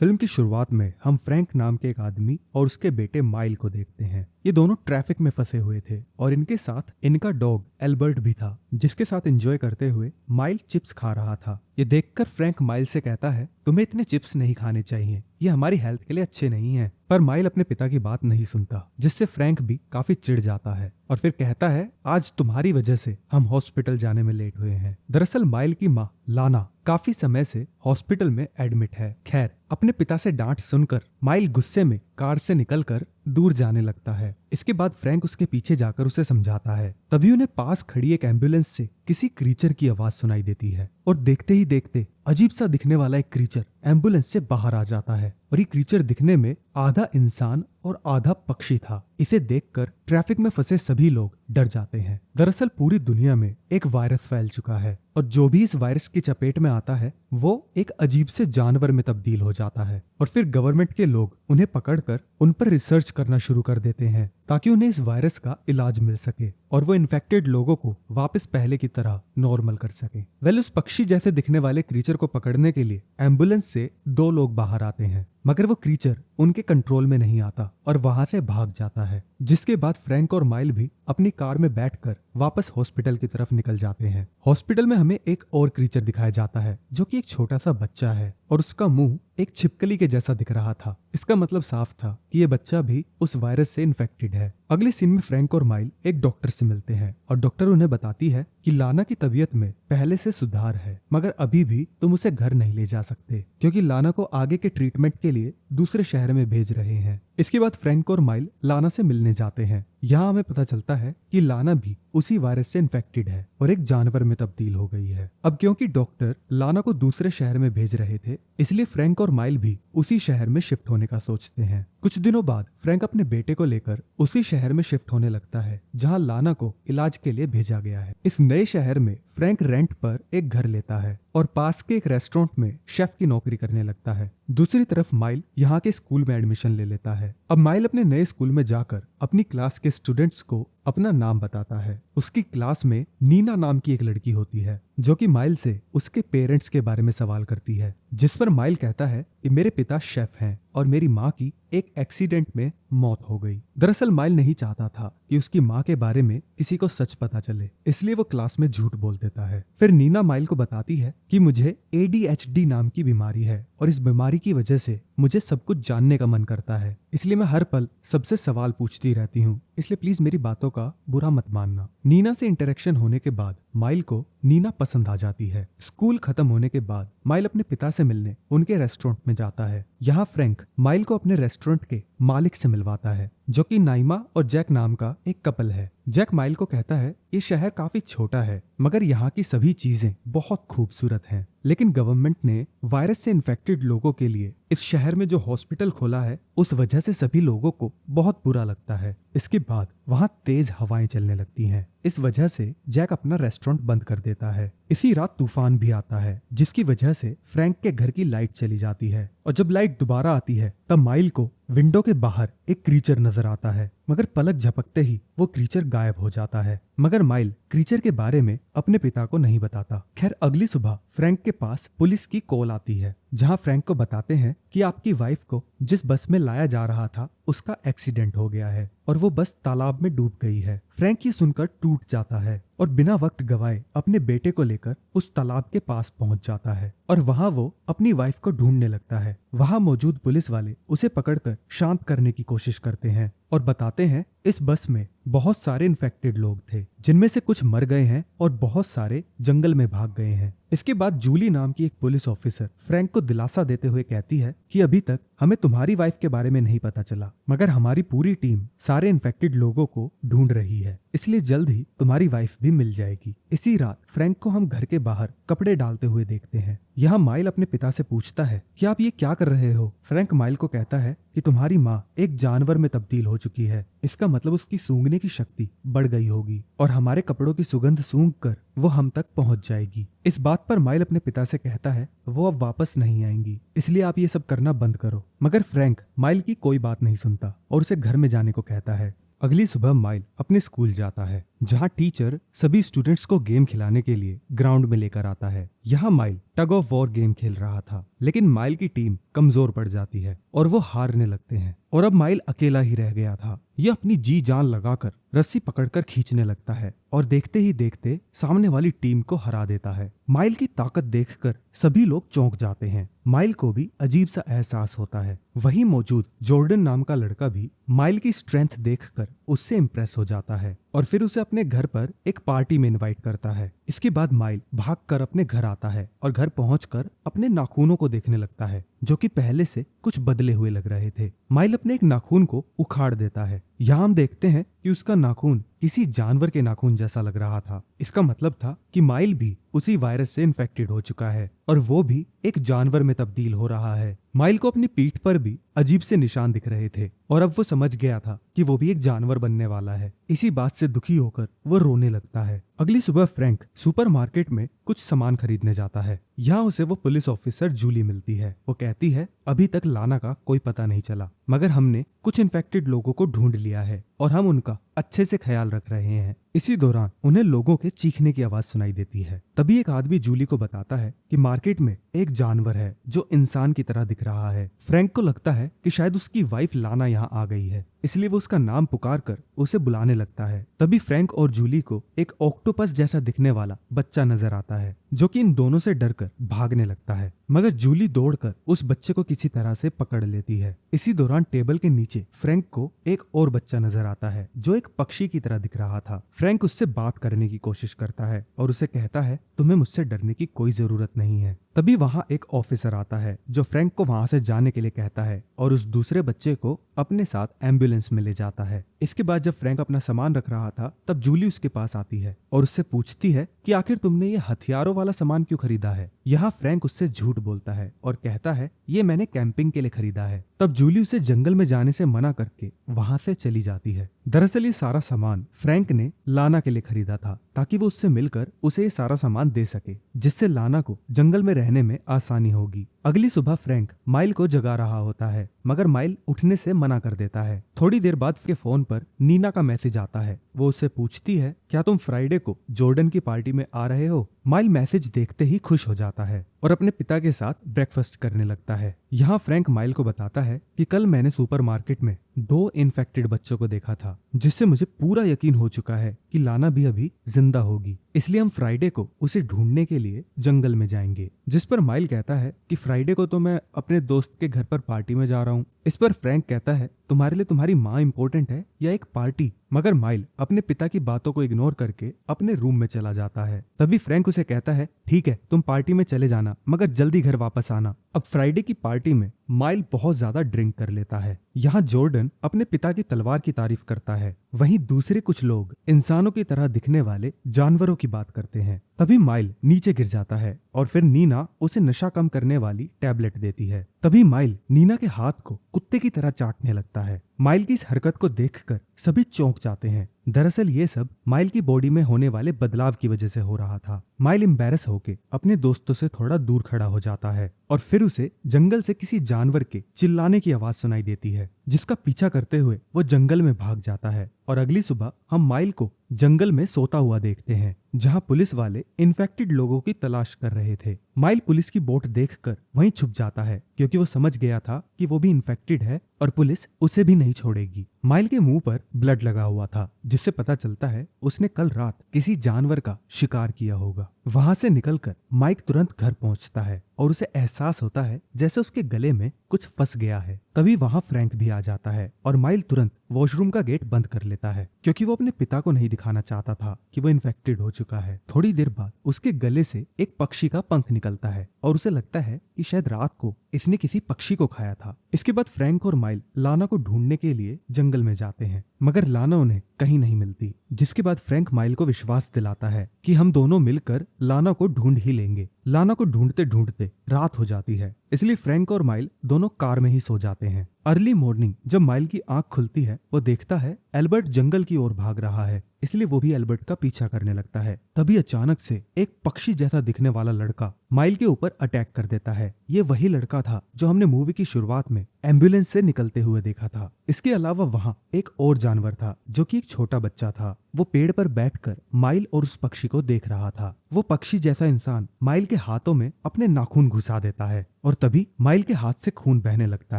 Film की शुरुआत में हम फ्रैंक नाम के एक आदमी और उसके बेटे माइल को देखते हैं। ये दोनों ट्रैफिक में फंसे हुए थे और इनके साथ इनका डॉग एल्बर्ट भी था, जिसके साथ एंजॉय करते हुए माइल चिप्स खा रहा था। ये देखकर फ्रैंक माइल से कहता है, तुम्हें इतने चिप्स नहीं खाने चाहिए, ये हमारी हेल्थ के लिए अच्छे नहीं हैं। पर माइल अपने पिता की बात नहीं सुनता, जिससे फ्रैंक भी काफी चिढ़ जाता है और फिर कहता है, आज तुम्हारी वजह से हम हॉस्पिटल जाने में लेट हुए हैं। दरअसल माइल की माँ लाना काफी समय से हॉस्पिटल में एडमिट है। खैर, अपने पिता से डांट सुनकर माइल गुस्से में कार से निकलकर दूर जाने लगता है। इसके बाद फ्रैंक उसके पीछे जाकर उसे समझाता है। तभी उन्हें पास खड़ी एक एम्बुलेंस से किसी क्रीचर की आवाज सुनाई देती है और देखते ही देखते अजीब सा दिखने वाला एक क्रीचर एम्बुलेंस से बाहर आ जाता है और ये क्रीचर दिखने में आधा इंसान और आधा पक्षी था। इसे देखकर ट्रैफिक में फंसे सभी लोग डर जाते हैं। दरअसल पूरी दुनिया में एक वायरस फैल चुका है और जो भी इस वायरस की चपेट में आता है वो एक अजीब से जानवर में तब्दील हो जाता है और फिर गवर्नमेंट के लोग उन्हें पकड़कर उन पर रिसर्च करना शुरू कर देते हैं ताकि उन्हें इस वायरस का इलाज मिल सके और वो इन्फेक्टेड लोगों को वापस पहले की तरह नॉर्मल कर सके। उस पक्षी जैसे दिखने वाले क्रीचर को पकड़ने के लिए एम्बुलेंस से 2 लोग बाहर आते हैं, मगर वो क्रीचर उनके कंट्रोल में नहीं आता और वहां से भाग जाता है। जिसके बाद फ्रैंक और माइल भी अपनी कार में बैठकर वापस हॉस्पिटल की तरफ निकल जाते हैं। हॉस्पिटल में हमें एक और क्रीचर दिखाया जाता है जो कि एक छोटा सा बच्चा है और उसका मुंह एक छिपकली के जैसा दिख रहा था। इसका मतलब साफ था कि ये बच्चा भी उस वायरस से इन्फेक्टेड है। अगले सीन में फ्रैंक और माइल एक डॉक्टर से मिलते हैं और डॉक्टर उन्हें बताती है कि लाना की तबीयत में पहले से सुधार है, मगर अभी भी तुम उसे घर नहीं ले जा सकते क्योंकि लाना को आगे के ट्रीटमेंट के लिए दूसरे शहर में भेज रहे हैं। इसके बाद फ्रैंक और माइल लाना से मिलने जाते हैं। यहाँ हमें पता चलता है कि लाना भी उसी वायरस से इन्फेक्टेड है और एक जानवर में तब्दील हो गई है। अब क्योंकि डॉक्टर लाना को दूसरे शहर में भेज रहे थे, इसलिए फ्रैंक और माइल भी उसी शहर में शिफ्ट होने का सोचते हैं। कुछ दिनों बाद फ्रैंक अपने बेटे को लेकर उसी शहर में शिफ्ट होने लगता है जहाँ लाना को इलाज के लिए भेजा गया है। इस नए शहर में फ्रैंक रेंट पर एक घर लेता है और पास के एक रेस्टोरेंट में शेफ की नौकरी करने लगता है। दूसरी तरफ माइल यहाँ के स्कूल में एडमिशन ले लेता है। अब माइल अपने नए स्कूल में जाकर अपनी क्लास के स्टूडेंट्स को अपना नाम बताता है। उसकी क्लास में नीना नाम की एक लड़की होती है जो कि माइल से उसके पेरेंट्स के बारे में सवाल करती है, जिस पर माइल कहता है कि मेरे पिता शेफ हैं और मेरी माँ की एक एक्सीडेंट में मौत हो गई। दरअसल माइल नहीं चाहता था कि उसकी माँ के बारे में किसी को सच पता चले, इसलिए वो क्लास में झूठ बोल देता है। फिर नीना माइल को बताती है कि मुझे ADHD नाम की बीमारी है और इस बीमारी की वजह से मुझे सब कुछ जानने का मन करता है, इसलिए मैं हर पल सबसे सवाल पूछती रहती हूँ, इसलिए प्लीज मेरी बातों का बुरा मत मानना। नीना से इंटरेक्शन होने के बाद माइल को नीना पसंद आ जाती है। स्कूल खत्म होने के बाद माइल अपने पिता से मिलने उनके रेस्टोरेंट में जाता है। यहाँ फ्रैंक माइल को अपने रेस्टोरेंट के मालिक से मिलवाता है जो कि नाइमा और जैक नाम का एक कपल है। जैक माइल को कहता है ये शहर काफी छोटा है मगर यहाँ की सभी चीजें बहुत खूबसूरत हैं, लेकिन गवर्नमेंट ने वायरस से इन्फेक्टेड लोगों के लिए इस शहर में जो हॉस्पिटल खोला है उस वजह से सभी लोगों को बहुत बुरा लगता है। इसके बाद वहाँ तेज हवाएं चलने लगती हैं। इस वजह से जैक अपना रेस्टोरेंट बंद कर देता है। इसी रात तूफान भी आता है जिसकी वजह से फ्रैंक के घर की लाइट चली जाती है और जब लाइट दोबारा आती है तब माइल को विंडो के बाहर एक क्रीचर नजर आता है, मगर पलक झपकते ही वो क्रीचर गायब हो जाता है। मगर माइल क्रीचर के बारे में अपने पिता को नहीं बताता। खैर, अगली सुबह फ्रैंक के पास पुलिस की कॉल आती है जहां फ्रैंक को बताते हैं कि आपकी वाइफ को जिस बस में लाया जा रहा था उसका एक्सीडेंट हो गया है और वो बस तालाब में डूब गई है। फ्रैंक ये सुनकर टूट जाता है और बिना वक्त गवाए अपने बेटे को लेकर उस तालाब के पास पहुंच जाता है और वहां वो अपनी वाइफ को ढूंढने लगता है। वहां मौजूद पुलिस वाले उसे पकड़कर शांत करने की कोशिश करते हैं और बताते हैं इस बस में बहुत सारे इन्फेक्टेड लोग थे, जिनमें से कुछ मर गए हैं और बहुत सारे जंगल में भाग गए हैं। इसके बाद जूली नाम की एक पुलिस ऑफिसर फ्रैंक को दिलासा देते हुए कहती है कि अभी तक हमें तुम्हारी वाइफ के बारे में नहीं पता चला, मगर हमारी पूरी टीम सारे इन्फेक्टेड लोगों को ढूंढ रही है, इसलिए जल्द ही तुम्हारी वाइफ भी मिल जाएगी। इसी रात फ्रैंक को हम घर के बाहर कपड़े डालते हुए देखते हैं। यहाँ माइल अपने पिता से पूछता है कि आप ये क्या कर रहे हो। फ्रैंक माइल को कहता है कि तुम्हारी माँ एक जानवर में तब्दील हो चुकी है, इसका मतलब उसकी सूंघने की शक्ति बढ़ गई होगी और हमारे कपड़ों की सुगंध सूंघ कर वो हम तक पहुंच जाएगी। इस बात पर माइल अपने पिता से कहता है वो अब वापस नहीं आएंगी, इसलिए आप ये सब करना बंद करो। मगर फ्रैंक माइल की कोई बात नहीं सुनता और उसे घर में जाने को कहता है। अगली सुबह माइल अपने स्कूल जाता है जहां टीचर सभी स्टूडेंट्स को गेम खिलाने के लिए ग्राउंड में लेकर आता है। यहाँ mile tug of war game खेल रहा था, लेकिन माइल की टीम कमजोर पड़ जाती है और वो हारने लगते हैं और अब माइल अकेला ही रह गया था। ये अपनी जी जान लगाकर रस्सी पकड़कर खींचने लगता है और देखते ही देखते सामने वाली टीम को हरा देता है। माइल की ताकत देखकर सभी लोग चौंक जाते हैं। माइल को भी अजीब सा एहसास होता है। वहीं मौजूद जॉर्डन नाम का लड़का भी माइल की स्ट्रेंथ देखकर उससे इम्प्रेस हो जाता है और फिर उसे अपने घर पर एक पार्टी में इनवाइट करता है। इसके बाद माइल भागकर अपने घर आता है और घर पहुंचकर अपने नाखूनों को देखने लगता है, जो कि पहले से कुछ बदले हुए लग रहे थे। माइल अपने एक नाखून को उखाड़ देता है। यहाँ हम देखते हैं कि उसका नाखून किसी जानवर के नाखून जैसा लग रहा था। इसका मतलब था कि माइल भी उसी वायरस से इन्फेक्टेड हो चुका है और वो भी एक जानवर में तब्दील हो रहा है। माइल को अपनी पीठ पर भी अजीब से निशान दिख रहे थे और अब वो समझ गया था कि वो भी एक जानवर बनने वाला है। इसी बात से दुखी होकर वो रोने लगता है। अगली सुबह फ्रैंक सुपरमार्केट में कुछ सामान खरीदने जाता है। यहाँ उसे वो पुलिस ऑफिसर जूली मिलती है। वो कहती है, अभी तक लाना का कोई पता नहीं चला, मगर हमने कुछ इन्फेक्टेड लोगों को ढूंढ लिया है और हम उनका अच्छे से ख्याल रख रहे हैं। इसी दौरान उन्हें लोगों के चीखने की आवाज सुनाई देती है। तभी एक आदमी जूली को बताता है कि मार्केट में एक जानवर है जो इंसान की तरह दिख रहा है। फ्रैंक को लगता है कि शायद उसकी वाइफ लाना यहाँ आ गई है, इसलिए वो उसका नाम पुकार कर उसे बुलाने लगता है। तभी फ्रैंक और जूली को एक ऑक्टोपस जैसा दिखने वाला बच्चा नजर आता है, जो कि इन दोनों से डरकर भागने लगता है, मगर जूली दौड़कर उस बच्चे को किसी तरह से पकड़ लेती है। इसी दौरान टेबल के नीचे फ्रैंक को एक और बच्चा नजर आता है जो एक पक्षी की तरह दिख रहा था। फ्रैंक उससे बात करने की कोशिश करता है और उसे कहता है, तुम्हें मुझसे डरने की कोई जरूरत नहीं है। तभी वहां एक ऑफिसर आता है जो फ्रैंक को वहां से जाने के लिए कहता है और उस दूसरे बच्चे को अपने साथ एम्बुलेंस में ले जाता है। इसके बाद जब फ्रैंक अपना सामान रख रहा था, तब जूली उसके पास आती है और उससे पूछती है कि आखिर तुमने ये हथियारों वाला सामान क्यों खरीदा है। यहाँ फ्रैंक उससे झूठ बोलता है और कहता है, ये मैंने कैंपिंग के लिए खरीदा है। तब जूली उसे जंगल में जाने से मना करके वहां से चली जाती है। दरअसल ये सारा सामान फ्रैंक ने लाना के लिए खरीदा था, ताकि वो उससे मिलकर उसे ये सारा सामान दे सके, जिससे लाना को जंगल में रहने में आसानी होगी। अगली सुबह फ्रैंक माइल को जगा रहा होता है, मगर माइल उठने से मना कर देता है। थोड़ी देर बाद के फोन पर नीना का मैसेज आता है। वो उससे पूछती है, क्या तुम फ्राइडे को जॉर्डन की पार्टी में आ रहे हो। माइल मैसेज देखते ही खुश हो जाता है और अपने पिता के साथ ब्रेकफास्ट करने लगता है। यहाँ फ्रैंक माइल को बताता है कि कल मैंने सुपरमार्केट में 2 इन्फेक्टेड बच्चों को देखा था, जिससे मुझे पूरा यकीन हो चुका है कि लाना भी अभी जिंदा होगी, इसलिए हम फ्राइडे को उसे ढूंढने के लिए जंगल में जाएंगे। जिस पर माइल कहता है कि फ्राइडे को तो मैं अपने दोस्त के घर पर पार्टी में जा रहा हूँ। इस पर फ्रैंक कहता है, तुम्हारे लिए तुम्हारी माँ इंपॉर्टेंट है या एक पार्टी। मगर माइल अपने पिता की बातों को इग्नोर करके अपने रूम में चला जाता है। तभी फ्रैंक उसे कहता है, ठीक है तुम पार्टी में चले जाना, मगर जल्दी घर वापस आना। अब फ्राइडे की पार्टी में माइल बहुत ज्यादा ड्रिंक कर लेता है। यहाँ जॉर्डन अपने पिता की तलवार की तारीफ करता है, वहीं दूसरे कुछ लोग इंसानों की तरह दिखने वाले जानवरों की बात करते हैं। तभी माइल नीचे गिर जाता है और फिर नीना उसे नशा कम करने वाली टैबलेट देती है। तभी माइल नीना के हाथ को कुत्ते की तरह चाटने लगता है। माइल की इस हरकत को देखकर सभी चौंक जाते हैं। दरअसल ये सब माइल की बॉडी में होने वाले बदलाव की वजह से हो रहा था। माइल एम्बैरस होके अपने दोस्तों से थोड़ा दूर खड़ा हो जाता है और फिर उसे जंगल से किसी जानवर के चिल्लाने की आवाज सुनाई देती है, जिसका पीछा करते हुए वो जंगल में भाग जाता है। और अगली सुबह हम माइल को जंगल में सोता हुआ देखते हैं, जहां पुलिस वाले इन्फेक्टेड लोगों की तलाश कर रहे थे। माइल पुलिस की बोट देखकर वहीं छुप जाता है, क्योंकि वो समझ गया था कि वो भी इन्फेक्टेड है और पुलिस उसे भी नहीं छोड़ेगी। माइल के मुंह पर ब्लड लगा हुआ था, जिससे पता चलता है उसने कल रात किसी जानवर का शिकार किया होगा। वहां से निकलकर माइक तुरंत घर पहुंचता है और उसे एहसास होता है जैसे उसके गले में कुछ फंस गया है। तभी वहां फ्रैंक भी आ जाता है और माइल तुरंत वॉशरूम का गेट बंद कर लेता है, क्योंकि वो अपने पिता को नहीं दिखाना चाहता था कि वो इन्फेक्टेड हो चुका है। थोड़ी देर बाद उसके गले से एक पक्षी का पंख निकलता है और उसे लगता है कि शायद रात को इसने किसी पक्षी को खाया था। इसके बाद फ्रैंक और माइल लाना को ढूंढने के लिए जंगल में जाते हैं, मगर लाना उन्हें कहीं नहीं मिलती। जिसके बाद फ्रैंक माइल को विश्वास दिलाता है कि हम दोनों मिलकर लाना को ढूंढ ही लेंगे। लाना को ढूंढते ढूंढते रात हो जाती है, इसलिए फ्रैंक और माइल दोनों कार में ही सो जाते हैं। अर्ली मॉर्निंग जब माइल की आंख खुलती है, वो देखता है एल्बर्ट जंगल की ओर भाग रहा है, इसलिए वो भी एल्बर्ट का पीछा करने लगता है। तभी अचानक से एक पक्षी जैसा दिखने वाला लड़का माइल के ऊपर अटैक कर देता है। ये वही लड़का था जो हमने मूवी की शुरुआत में एम्बुलेंस से निकलते हुए देखा था। इसके अलावा वहाँ एक और जानवर था जो कि एक छोटा बच्चा था। वो पेड़ पर बैठकर माइल और उस पक्षी को देख रहा था। वो पक्षी जैसा इंसान माइल के हाथों में अपने नाखून घुसा देता है और तभी माइल के हाथ से खून बहने लगता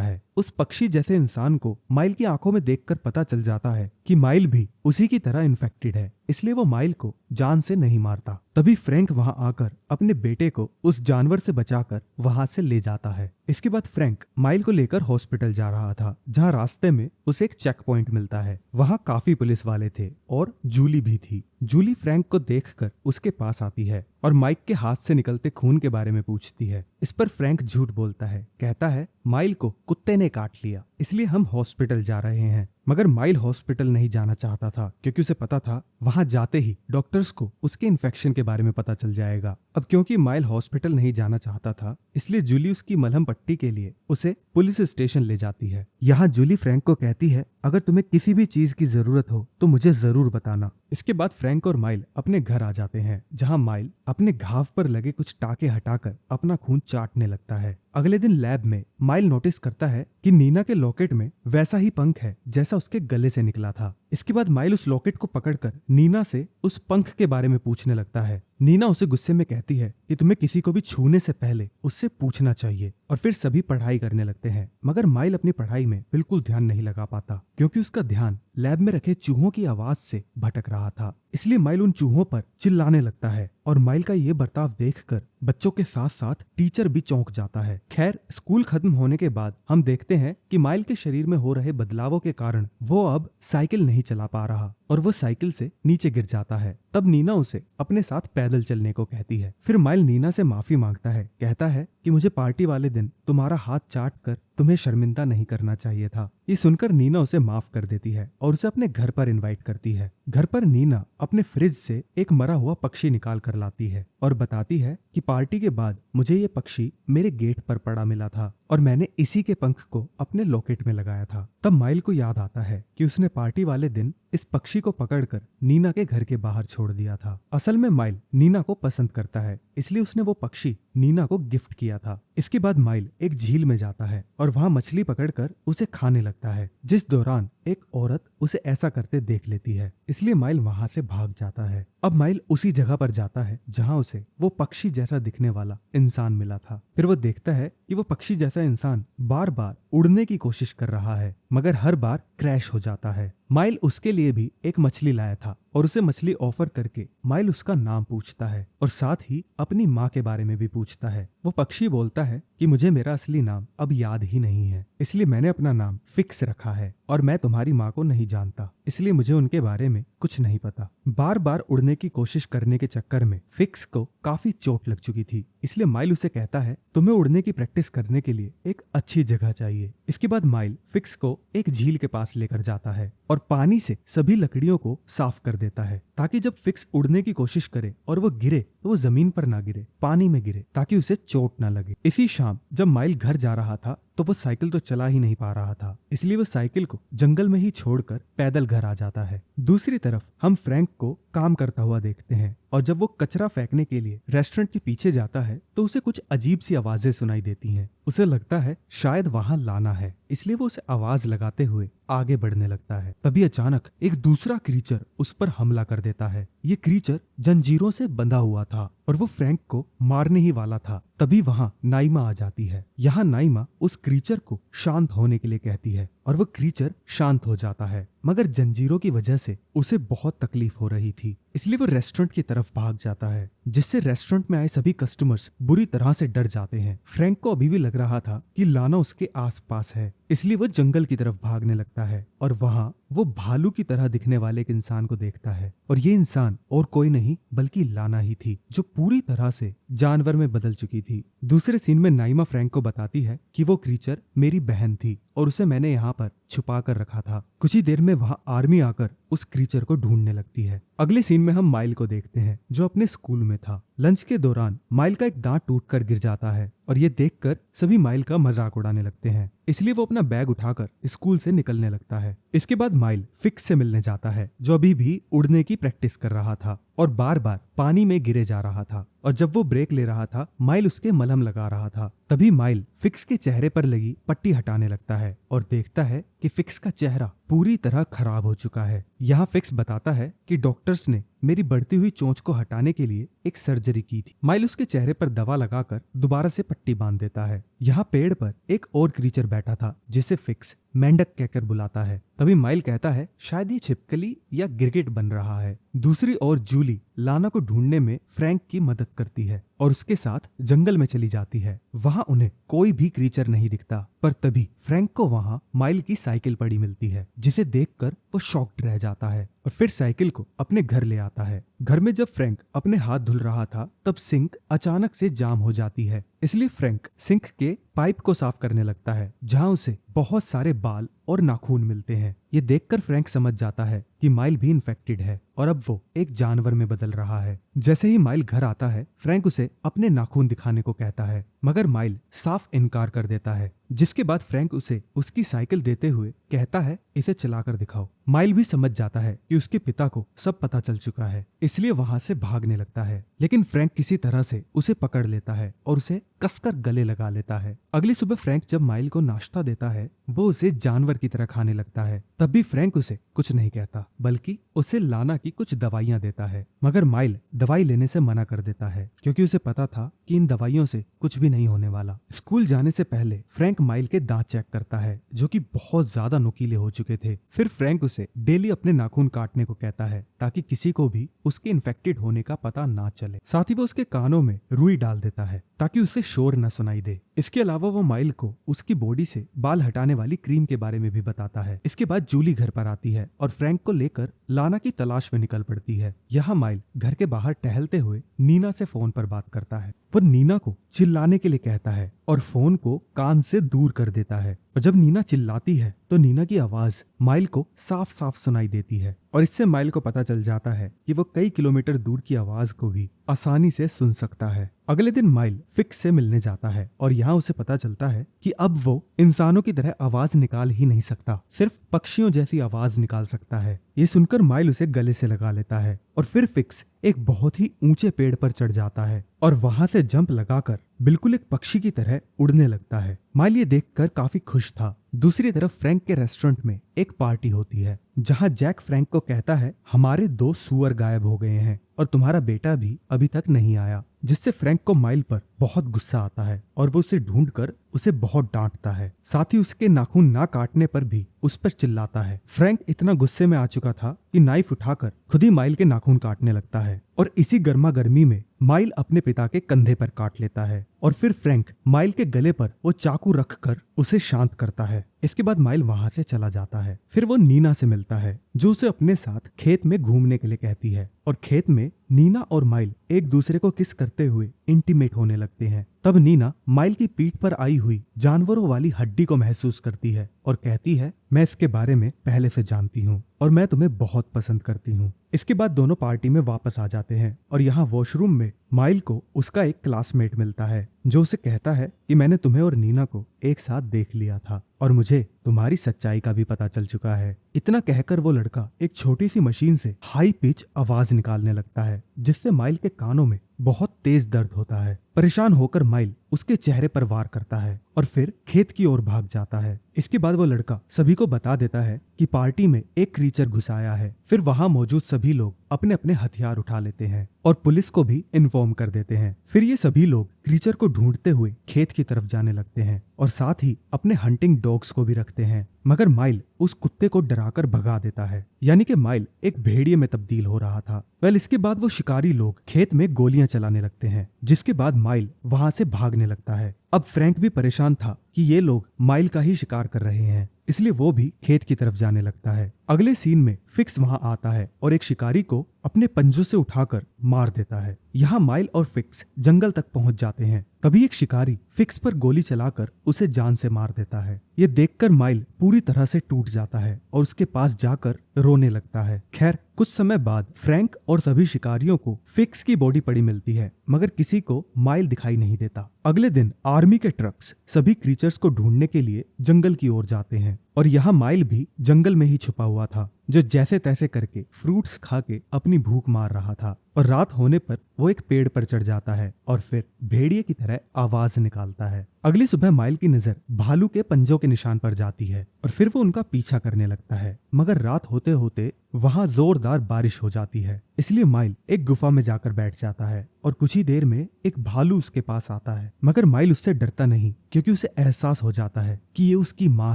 है। उस पक्षी जैसे इंसान को माइल की आंखों में देखकर पता चल जाता है कि माइल भी उसी की तरह इन्फेक्टेड है, इसलिए वो माइल को जान से नहीं मारता। तभी फ्रैंक वहां आकर अपने बेटे को उस जानवर से बचाकर वहां से ले जाता है। इसके बाद फ्रैंक माइल को लेकर हॉस्पिटल जा रहा था, जहां रास्ते में उसे एक चेक पॉइंट मिलता है। वहां काफी पुलिस वाले थे और जूली भी थी। जूली फ्रैंक को देखकर उसके पास आती है और माइक के हाथ से निकलते खून के बारे में पूछती है। इस पर फ्रैंक झूठ बोलता है, कहता है माइल को कुत्ते ने काट लिया, इसलिए हम हॉस्पिटल जा रहे हैं। मगर माइल हॉस्पिटल नहीं जाना चाहता था, क्योंकि उसे पता था वहां जाते ही डॉक्टर्स को उसके इन्फेक्शन के बारे में पता चल जाएगा। अब क्योंकि माइल हॉस्पिटल नहीं जाना चाहता था, इसलिए जूली उसकी मलहम पट्टी के लिए उसे पुलिस स्टेशन ले जाती है। यहाँ जूली फ्रैंक को कहती है, अगर तुम्हें किसी भी चीज की जरूरत हो तो मुझे जरूर बताना। इसके बाद फ्रैंक और माइल अपने घर आ जाते हैं, जहाँ माइल अपने घाव पर लगे कुछ टाके हटाकर अपना खून चाटने लगता है। अगले दिन लैब में माइल नोटिस करता है कि नीना के लॉकेट में वैसा ही पंख है जैसा उसके गले से निकला था। इसके बाद माइल उस लॉकेट को पकड़कर नीना से उस पंख के बारे में पूछने लगता है। नीना उसे गुस्से में कहती है कि तुम्हें किसी को भी छूने से पहले उससे पूछना चाहिए, और फिर सभी पढ़ाई करने लगते हैं। मगर माइल अपनी पढ़ाई में बिल्कुल ध्यान नहीं लगा पाता, क्योंकि उसका ध्यान लैब में रखे चूहों की आवाज से भटक रहा था। इसलिए माइल उन चूहों पर चिल्लाने लगता है और माइल का ये बर्ताव देखकर बच्चों के साथ साथ टीचर भी चौंक जाता है। खैर, स्कूल खत्म होने के बाद हम देखते हैं कि माइल के शरीर में हो रहे बदलावों के कारण वो अब साइकिल नहीं चला पा रहा और वो साइकिल से नीचे गिर जाता है। तब नीना उसे अपने साथ पैदल चलने को कहती है। फिर माइल नीना से माफी मांगता है, कहता है कि मुझे पार्टी वाले दिन तुम्हारा हाथ चाट कर तुम्हें शर्मिंदा नहीं करना चाहिए था। ये सुनकर नीना उसे माफ कर देती है और उसे अपने घर पर इनवाइट करती है। घर पर नीना अपने फ्रिज से एक मरा हुआ पक्षी निकाल कर लाती है और बताती है कि पार्टी के बाद मुझे ये पक्षी मेरे गेट पर पड़ा मिला था और मैंने इसी के पंख को अपने लॉकेट में लगाया था। तब माइल को याद आता है कि उसने पार्टी वाले दिन इस पक्षी को पकड़कर नीना के घर के बाहर छोड़ दिया था। असल में माइल नीना को पसंद करता है, इसलिए उसने वो पक्षी नीना को गिफ्ट किया था। इसके बाद माइल एक झील में जाता है और वहाँ मछली पकड़कर उसे खाने लगता है, जिस दौरान एक औरत उसे ऐसा करते देख लेती है, इसलिए माइल वहाँ से भाग जाता है। अब माइल उसी जगह पर जाता है जहाँ उसे वो पक्षी जैसा दिखने वाला इंसान मिला था। फिर वो देखता है कि वो पक्षी जैसा इंसान बार बार उड़ने की कोशिश कर रहा है, मगर हर बार क्रैश हो जाता है। माइल उसके लिए भी एक मछली लाया था और उसे मछली ऑफर करके माइल उसका नाम पूछता है और साथ ही अपनी माँ के बारे में भी पूछता है। वो पक्षी बोलता है कि मुझे मेरा असली नाम अब याद ही नहीं है, इसलिए मैंने अपना नाम फिक्स रखा है और मैं तुम्हारी माँ को नहीं जानता, इसलिए मुझे उनके बारे में कुछ नहीं पता। बार बार उड़ने की कोशिश करने के चक्कर में फिक्स को काफी चोट लग चुकी थी, इसलिए माइल उसे कहता है तुम्हें उड़ने की प्रैक्टिस करने के लिए एक अच्छी जगह चाहिए। इसके बाद माइल फिक्स को एक झील के पास लेकर जाता है और पानी से सभी लकड़ियों को साफ कर देता है, ताकि जब फिक्स उड़ने की कोशिश करे और वो गिरे तो वो जमीन पर ना गिरे, पानी में गिरे, ताकि उसे चोट ना लगे। इसी शाम जब माइल घर जा रहा था तो वो साइकिल तो चला ही नहीं पा रहा था, इसलिए वो साइकिल को जंगल में ही छोड़कर पैदल घर आ जाता है। दूसरी तरफ हम फ्रैंक को काम करता हुआ देखते हैं और जब वो कचरा फेंकने के लिए रेस्टोरेंट के पीछे जाता है तो उसे कुछ अजीब सी आवाजें सुनाई देती हैं। उसे लगता है शायद वहां लाना है, इसलिए वो उसे आवाज लगाते हुए आगे बढ़ने लगता है। तभी अचानक एक दूसरा क्रीचर उस पर हमला कर देता है। ये क्रीचर जंजीरों से बंधा हुआ था और वो फ्रैंक को मारने ही वाला था। तभी वहां नाइमा आ जाती है। यहाँ नाइमा उस क्रीचर को शांत होने के लिए कहती है और वो क्रीचर शांत हो जाता है, मगर जंजीरों की वजह से उसे बहुत तकलीफ हो रही थी, इसलिए वो रेस्टोरेंट की तरफ भाग जाता है, जिससे रेस्टोरेंट में आए सभी कस्टमर्स बुरी तरह से डर जाते हैं। फ्रैंक को अभी भी लग रहा था कि लाना उसके आसपास है, इसलिए वो जंगल की तरफ भागने लगता है और वहाँ वो भालू की तरह दिखने वाले एक इंसान को देखता है और ये इंसान और कोई नहीं बल्कि लाना ही थी, जो पूरी तरह से जानवर में बदल चुकी थी। दूसरे सीन में नाइमा फ्रैंक को बताती है कि वो क्रीचर मेरी बहन थी और उसे मैंने यहाँ पर छुपा कर रखा था। कुछ ही देर में वहाँ आर्मी आकर उस क्रीचर को ढूंढने लगती है। अगले सीन में हम माइल को देखते हैं, जो अपने स्कूल में था। लंच के दौरान माइल का एक दांत टूटकर गिर जाता है और ये देखकर सभी माइल का मजाक उड़ाने लगते हैं, इसलिए वो अपना बैग उठाकर स्कूल से निकलने लगता है। इसके बाद माइल फिक्स से मिलने जाता है, जो अभी भी उड़ने की प्रैक्टिस कर रहा था और बार बार पानी में गिरे जा रहा था, और जब वो ब्रेक ले रहा था माइल उसके मलहम लगा रहा था। तभी माइल फिक्स के चेहरे पर लगी पट्टी हटाने लगता है और देखता है कि कि फिक्स का चेहरा पूरी तरह खराब हो चुका है। यहाँ फिक्स बताता है कि डॉक्टर्स ने मेरी बढ़ती हुई चोंच को हटाने के लिए एक सर्जरी की थी। माइल उसके चेहरे पर दवा लगाकर दोबारा से पट्टी बांध देता है। यहाँ पेड़ पर एक और क्रीचर बैठा था जिसे फिक्स मेंढक कहकर बुलाता है। तभी माइल कहता है शायद ये छिपकली या गिरगिट बन रहा है। दूसरी ओर जूली लाना को ढूंढने में फ्रैंक की मदद करती है और उसके साथ जंगल में चली जाती है। वहाँ उन्हें कोई भी क्रीचर नहीं दिखता, पर तभी फ्रैंक को वहाँ माइल की साइकिल पड़ी मिलती है, जिसे देखकर वो शॉक्ड रह जाता है और फिर साइकिल को अपने घर ले आता है। घर में जब फ्रैंक अपने हाथ धुल रहा था तब सिंक अचानक से जाम हो जाती है, इसलिए फ्रैंक सिंक के पाइप को साफ करने लगता है, जहाँ उसे बहुत सारे बाल और नाखून मिलते हैं। ये देखकर फ्रैंक समझ जाता है कि माइल भी इन्फेक्टेड है और अब वो एक जानवर में बदल रहा है। जैसे ही माइल घर आता है फ्रैंक उसे अपने नाखून दिखाने को कहता है, मगर माइल साफ इनकार कर देता है, जिसके बाद फ्रैंक उसे उसकी साइकिल देते हुए कहता है इसे चलाकर दिखाओ। माइल भी समझ जाता है कि उसके पिता को सब पता चल चुका है, इसलिए वहां से भागने लगता है, लेकिन फ्रैंक किसी तरह से उसे पकड़ लेता है और उसे कसकर गले लगा लेता है। अगली सुबह फ्रैंक जब माइल को नाश्ता देता है वो उसे जानवर की तरह खाने लगता है। तब भी फ्रैंक उसे कुछ नहीं कहता, बल्कि उसे लाना की कुछ दवाइयां देता है, मगर माइल दवाई लेने से मना कर देता है क्योंकि उसे पता था कि इन दवाइयों से कुछ भी नहीं होने वाला। स्कूल जाने से पहले फ्रैंक माइल के दांत चेक करता है जो कि बहुत ज्यादा नुकीले हो चुके थे। फिर फ्रैंक उसे डेली अपने नाखून काटने को कहता है ताकि किसी को भी उसके इन्फेक्टेड होने का पता ना चले। साथ ही वो उसके कानों में रुई डाल देता है ताकि उसे शोर न सुनाई दे। इसके अलावा वो माइल को उसकी बॉडी से बाल हटाने वाली क्रीम के बारे में भी बताता है। इसके बाद जूली घर पर आती है और फ्रैंक को लेकर लाना की तलाश में निकल पड़ती है। यहाँ माइल घर के बाहर टहलते हुए नीना से फोन पर बात करता है। वो नीना को चिल्लाने के लिए कहता है और फोन को कान से दूर कर देता है, और जब नीना चिल्लाती है तो नीना की आवाज माइल को साफ साफ सुनाई देती है और इससे माइल को पता चल जाता है कि वो कई किलोमीटर दूर की आवाज को भी आसानी से सुन सकता है। अगले दिन माइल फिक्स से मिलने जाता है और यहाँ उसे पता चलता है कि अब वो इंसानों की तरह आवाज निकाल ही नहीं सकता, सिर्फ पक्षियों जैसी आवाज निकाल सकता है। ये सुनकर माइल उसे गले से लगा लेता है और फिर फिक्स एक बहुत ही ऊंचे पेड़ पर चढ़ जाता है और वहां से जंप लगाकर बिल्कुल एक पक्षी की तरह उड़ने लगता है। माइल ये देखकर काफी खुश था। दूसरी तरफ फ्रैंक के रेस्टोरेंट में एक पार्टी होती है जहां जैक फ्रैंक को कहता है हमारे 2 सुअर गायब हो गए हैं और तुम्हारा बेटा भी अभी तक नहीं आया, जिससे फ्रैंक को माइल पर बहुत गुस्सा आता है और वो उसे ढूंढकर उसे बहुत डांटता है। साथ ही उसके नाखून ना काटने पर भी उस पर चिल्लाता है। फ्रैंक इतना गुस्से में आ चुका था कि नाइफ उठाकर खुद ही माइल के नाखून काटने लगता है और इसी गर्मा गर्मी में माइल अपने पिता के कंधे पर काट लेता है और फिर फ्रैंक माइल के गले पर वो चाकू रखकर उसे शांत करता है। इसके बाद माइल वहां से चला जाता है। फिर वो नीना से मिलता है जो उसे अपने साथ खेत में घूमने के लिए कहती है और खेत में नीना और माइल एक दूसरे को किस करते हुए इंटीमेट होने लगते हैं। तब नीना माइल की पीठ पर आई हुई जानवरों वाली हड्डी को महसूस करती है और कहती है मैं इसके बारे में पहले से जानती हूँ और मैं तुम्हें बहुत पसंद करती हूँ। इसके बाद दोनों पार्टी में वापस आ जाते हैं और यहाँ वॉशरूम में माइल को उसका एक क्लासमेट मिलता है जो उसे कहता है कि मैंने तुम्हें और नीना को एक साथ देख लिया था और मुझे तुम्हारी सच्चाई का भी पता चल चुका है। इतना कहकर वो लड़का एक छोटी सी मशीन से हाई पिच आवाज निकालने लगता है जिससे माइल के कानों में बहुत तेज दर्द होता है। परेशान होकर माइल उसके चेहरे पर वार करता है और फिर खेत की ओर भाग जाता है। इसके बाद वो लड़का सभी को बता देता है कि पार्टी में एक क्रीचर घुस आया है। फिर वहां मौजूद सभी लोग अपने अपने हथियार उठा लेते हैं और पुलिस को भी इन्फॉर्म कर देते हैं। फिर ये सभी लोग क्रीचर को ढूंढते हुए खेत की तरफ जाने लगते हैं और साथ ही अपने हंटिंग डॉग्स को भी रखते हैं, मगर माइल उस कुत्ते को डराकर भगा देता है, यानी कि माइल एक भेड़िए में तब्दील हो रहा था। इसके बाद वो शिकारी लोग खेत में गोलियां चलाने लगते हैं, जिसके बाद माइल वहां से भागने लगता है। अब फ्रैंक भी परेशान था कि ये लोग माइल का ही शिकार कर रहे हैं, इसलिए वो भी खेत की तरफ जाने लगता है। अगले सीन में फिक्स वहां आता है और एक शिकारी को अपने पंजों से उठाकर मार देता है। यहाँ माइल और फिक्स जंगल तक पहुंच जाते हैं। तभी एक शिकारी फिक्स पर गोली चलाकर उसे जान से मार देता है। ये देखकर माइल पूरी तरह से टूट जाता है और उसके पास जाकर रोने लगता है। खैर कुछ समय बाद फ्रैंक और सभी शिकारियों को फिक्स की बॉडी पड़ी मिलती है, मगर किसी को माइल दिखाई नहीं देता। अगले दिन आर्मी के ट्रक्स सभी क्रीचर्स को ढूंढने के लिए जंगल की ओर जाते हैं और यहाँ माइल भी जंगल में ही छुपा हुआ था। जो जैसे तैसे करके फ्रूट्स खा के अपनी भूख मार रहा था। और रात होने पर वो एक पेड़ पर चढ़ जाता है और फिर भेड़िए की तरह आवाज निकालता है। अगली सुबह माइल की नजर भालू के पंजों के निशान पर जाती है और फिर वो उनका पीछा करने लगता है, मगर रात होते होते वहां जोरदार बारिश हो जाती है। इसलिए माइल एक गुफा में जाकर बैठ जाता है और कुछ ही देर में एक भालू उसके पास आता है, मगर माइल उससे डरता नहीं क्योंकि उसे एहसास हो जाता है कि ये उसकी माँ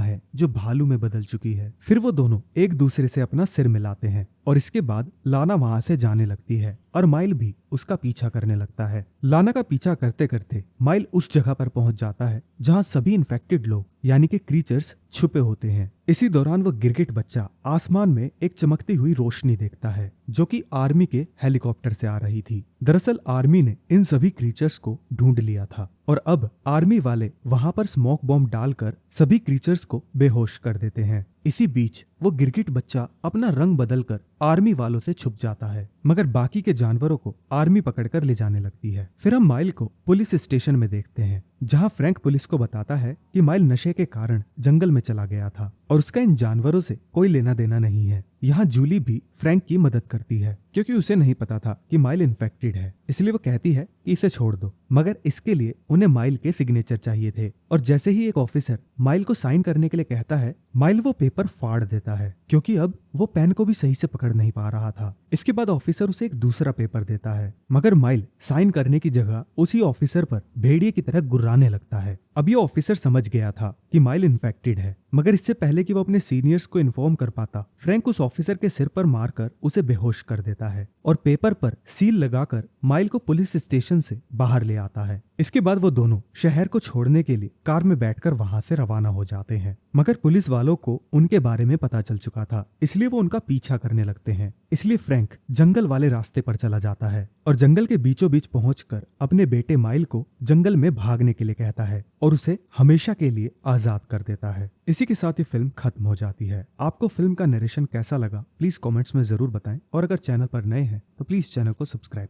है जो भालू में बदल चुकी है। फिर वो दोनों एक दूसरे से अपना सिर मिलाते हैं और इसके बाद लाना वहां से जाने लगती है और माइल भी उसका पीछा करने लगता है। लाना का पीछा करते करते माइल उस जगह पर पहुंच जाता है जहां सभी इन्फेक्टेड लोग यानी कि क्रीचर्स छुपे होते हैं। इसी दौरान वो गिरगिट बच्चा आसमान में एक चमकती हुई रोशनी देखता है जो कि आर्मी के हेलीकॉप्टर से आ रही थी। दरअसल आर्मी ने इन सभी क्रीचर्स को ढूंढ लिया था और अब आर्मी वाले वहां पर स्मोक बॉम्ब डालकर सभी क्रीचर्स को बेहोश कर देते हैं। इसी बीच वो गिरगिट बच्चा अपना रंग बदलकर आर्मी वालों से छुप जाता है, मगर बाकी के जानवरों को आर्मी पकड़कर ले जाने लगती है। फिर हम माइल को पुलिस स्टेशन में देखते हैं जहां फ्रैंक पुलिस को बताता है कि माइल नशे के कारण जंगल में चला गया था और उसका इन जानवरों से कोई लेना देना नहीं है। यहाँ जूली भी फ्रैंक की मदद करती है क्योंकि उसे नहीं पता था कि माइल इन्फेक्टेड है, इसलिए वो कहती है कि इसे छोड़ दो, मगर इसके लिए उन्हें माइल के सिग्नेचर चाहिए थे। और जैसे ही एक ऑफिसर माइल को साइन करने के लिए कहता है, माइल वो पेपर फाड़ देता है क्योंकि अब वो पेन को भी सही से पकड़ नहीं पा रहा था। इसके बाद ऑफिसर उसे एक दूसरा पेपर देता है, मगर माइल साइन करने की जगह उसी ऑफिसर पर भेड़िए की तरह गुर्राने लगता है। अब ये ऑफिसर समझ गया था कि माइल इन्फेक्टेड है, मगर इससे पहले कि वो अपने सीनियर्स को इन्फॉर्म कर पाता, फ्रैंक उस ऑफिसर के सिर पर मारकर उसे बेहोश कर देता है और पेपर पर सील लगाकर माइल को पुलिस स्टेशन से बाहर ले आता है। इसके बाद वो दोनों शहर को छोड़ने के लिए कार में बैठकर वहां से रवाना हो जाते हैं, मगर पुलिस वालों को उनके बारे में पता चल चुका था, इसलिए वो उनका पीछा करने लगते हैं। इसलिए फ्रैंक जंगल वाले रास्ते पर चला जाता है और जंगल के बीचों बीच पहुंचकर अपने बेटे माइल को जंगल में भागने के लिए कहता है और उसे हमेशा के लिए आजाद कर देता है। इसी के साथ ही फिल्म खत्म हो जाती है। आपको फिल्म का नरेशन कैसा लगा प्लीज कमेंट्स में जरूर बताएं और अगर चैनल पर नए हैं तो प्लीज चैनल को सब्सक्राइब